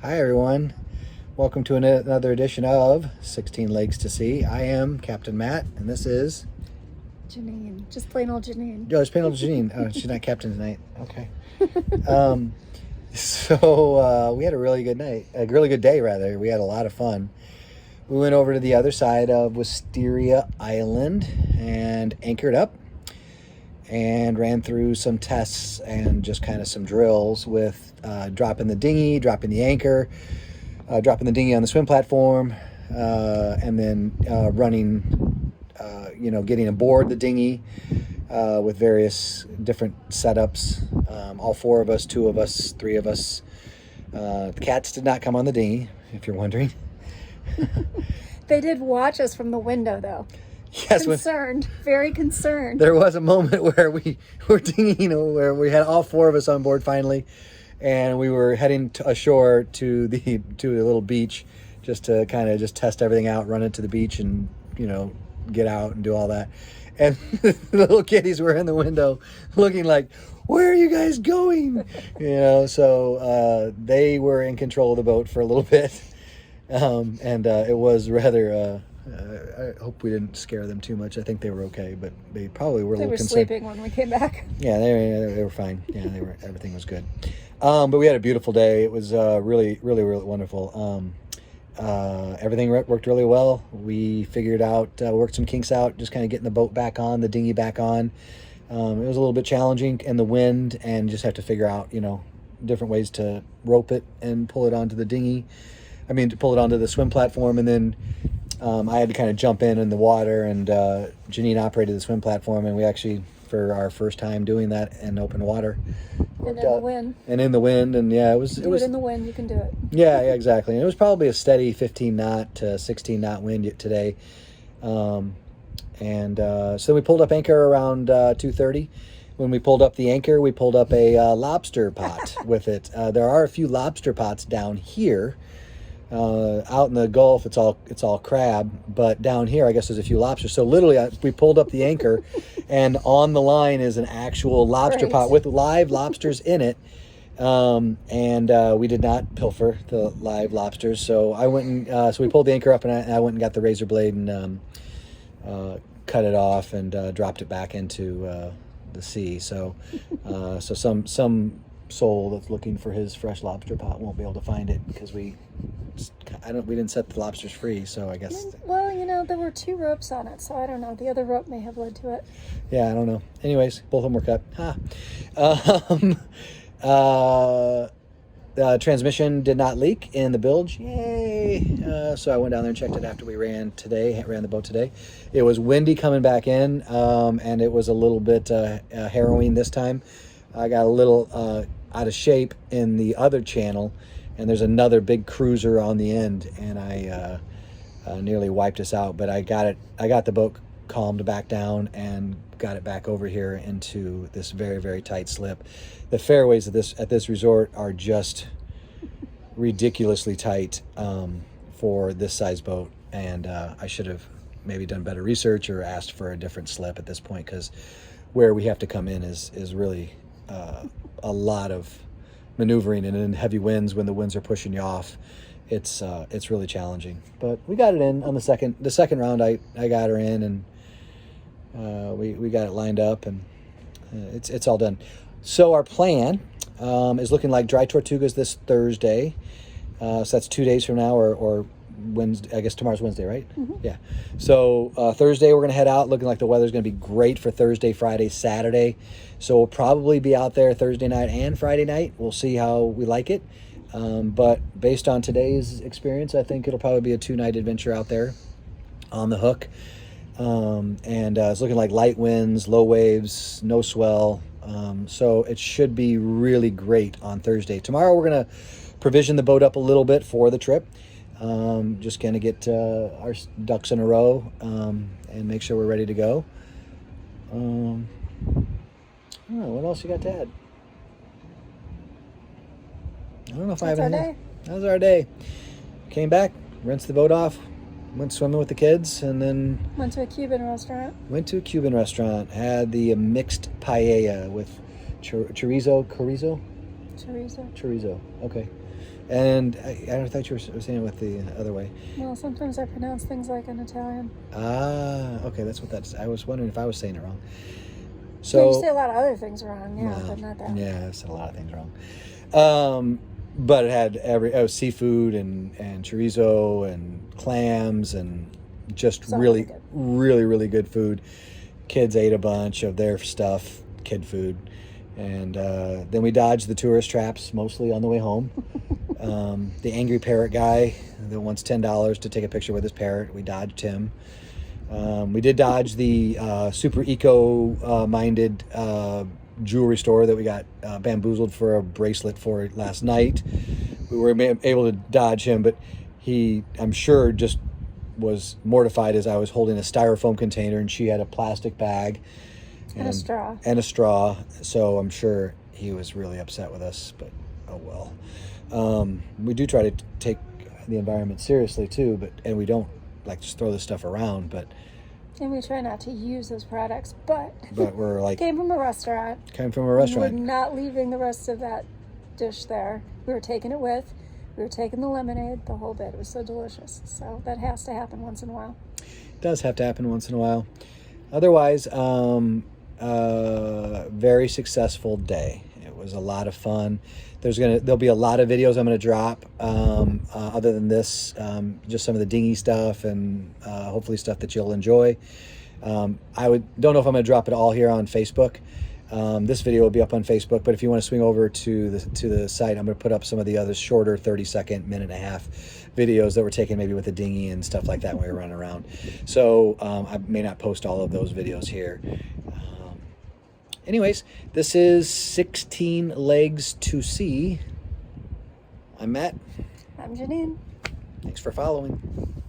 Hi, everyone. Welcome to another edition of 16 Lakes to See. I am Captain Matt, and this is... Janine. Just plain old Janine. Oh, it's Panel Janine. Oh, she's not captain tonight. Okay. So we had a really good night. A really good day, rather. We had a lot of fun. We went over to the other side of Wisteria Island and anchored up and ran through some tests and just kind of some drills with dropping the dinghy, dropping the anchor, dropping the dinghy on the swim platform, and then running, getting aboard the dinghy with various different setups. All four of us, two of us, three of us. The cats did not come on the dinghy, if you're wondering. They did watch us from the window, though. Yes, concerned, very concerned. There was a moment where we were dinghying, where we had all four of us on board finally, and we were heading ashore to the little beach, just to kind of just test everything out, run into the beach, and get out and do all that. And the little kitties were in the window, looking like, "Where are you guys going?" So they were in control of the boat for a little bit, and it was rather. I hope we didn't scare them too much. I think they were okay, but they probably were a little concerned. They were sleeping when we came back. Yeah, they were fine. Yeah, everything was good. But we had a beautiful day. It was really, really, really wonderful. Everything worked really well. We figured out, worked some kinks out, just kind of getting the boat back on, the dinghy back on. It was a little bit challenging in the wind, and just have to figure out, different ways to rope it and pull it onto the dinghy. To pull it onto the swim platform, and then I had to kind of jump in the water, and Janine operated the swim platform, and we actually, for our first time doing that in open water, and in the wind. And in the wind, and yeah, it was in the wind. You can do it. Yeah, exactly. And it was probably a steady 15 knot to 16 knot wind today, so we pulled up anchor around 2:30. When we pulled up the anchor, we pulled up a lobster pot with it. There are a few lobster pots down here. Out in the Gulf, it's all crab, but down here, I guess there's a few lobsters. So literally, we pulled up the anchor, and on the line is an actual lobster pot with live lobsters in it. We did not pilfer the live lobsters. So I went and so we pulled the anchor up, and I went and got the razor blade and cut it off and dropped it back into the sea. So some soul that's looking for his fresh lobster pot won't be able to find it because we didn't set the lobsters free, so I guess. Well, there were 2 ropes on it, so I don't know. The other rope may have led to it. Yeah, I don't know. Anyways, both of them were cut. Transmission did not leak in the bilge. Yay! So I went down there and checked it after we ran the boat today. It was windy coming back in, and it was a little bit harrowing this time. I got a little out of shape in the other channel, and there's another big cruiser on the end, and I nearly wiped us out. But I got the boat calmed back down and got it back over here into this very, very tight slip. The fairways at this resort are just ridiculously tight for this size boat, and I should have maybe done better research or asked for a different slip at this point, because where we have to come in is really a lot of maneuvering, and in heavy winds, when the winds are pushing you off, it's really challenging. But we got it in on the second round. I got her in, and we got it lined up, and it's all done. So our plan is looking like dry Tortugas this Thursday. So that's 2 days from now, or Wednesday. I guess tomorrow's Wednesday, right? Mm-hmm. Yeah. So Thursday we're going to head out, looking like the weather's going to be great for Thursday, Friday, Saturday. So we'll probably be out there Thursday night and Friday night. We'll see how we like it. But based on today's experience, I think it'll probably be a 2-night adventure out there on the hook. It's looking like light winds, low waves, no swell. So it should be really great on Thursday. Tomorrow we're going to provision the boat up a little bit for the trip. Just going to get our ducks in a row and make sure we're ready to go. I don't know, what else you got to add? I don't know if I have anything. That was our day. Came back, rinsed the boat off, went swimming with the kids, and then went to a Cuban restaurant. Had the mixed paella with chorizo. Chorizo. Okay. And I thought you were saying it with the other way. Well, sometimes I pronounce things like an Italian. Ah, okay, that's what that's. I was wondering if I was saying it wrong. Yeah, you So say a lot of other things wrong, yeah, well, but not that. yeah, I've said a lot of things wrong. But it had seafood and chorizo and clams and just So really, good. really good food. Kids ate a bunch of their stuff, kid food. And then we dodged the tourist traps mostly on the way home. The angry parrot guy that wants $10 to take a picture with his parrot, we dodged him. We did dodge the super eco-minded jewelry store that we got bamboozled for a bracelet for last night. We were able to dodge him, but he, I'm sure, just was mortified as I was holding a styrofoam container and she had a plastic bag. And a straw. And a straw. So I'm sure he was really upset with us, but oh well. We do try to take the environment seriously too, and we don't like just throw this stuff around, but And we try not to use those products, but we're like came from a restaurant. We're not leaving the rest of that dish there. We were taking it with. We were taking the lemonade, the whole bit. It was so delicious. So that has to happen once in a while. It does have to happen once in a while. Otherwise, very successful day. It was a lot of fun. There'll be a lot of videos I'm gonna drop. Other than this, just some of the dinghy stuff and hopefully stuff that you'll enjoy. Don't know if I'm gonna drop it all here on Facebook. This video will be up on Facebook, but if you want to swing over to the site, I'm going to put up some of the other shorter 30-second, minute and a half videos that were taken maybe with the dinghy and stuff like that when we were running around. So I may not post all of those videos here. Anyways, this is 16 Legs to See. I'm Matt. I'm Janine. Thanks for following.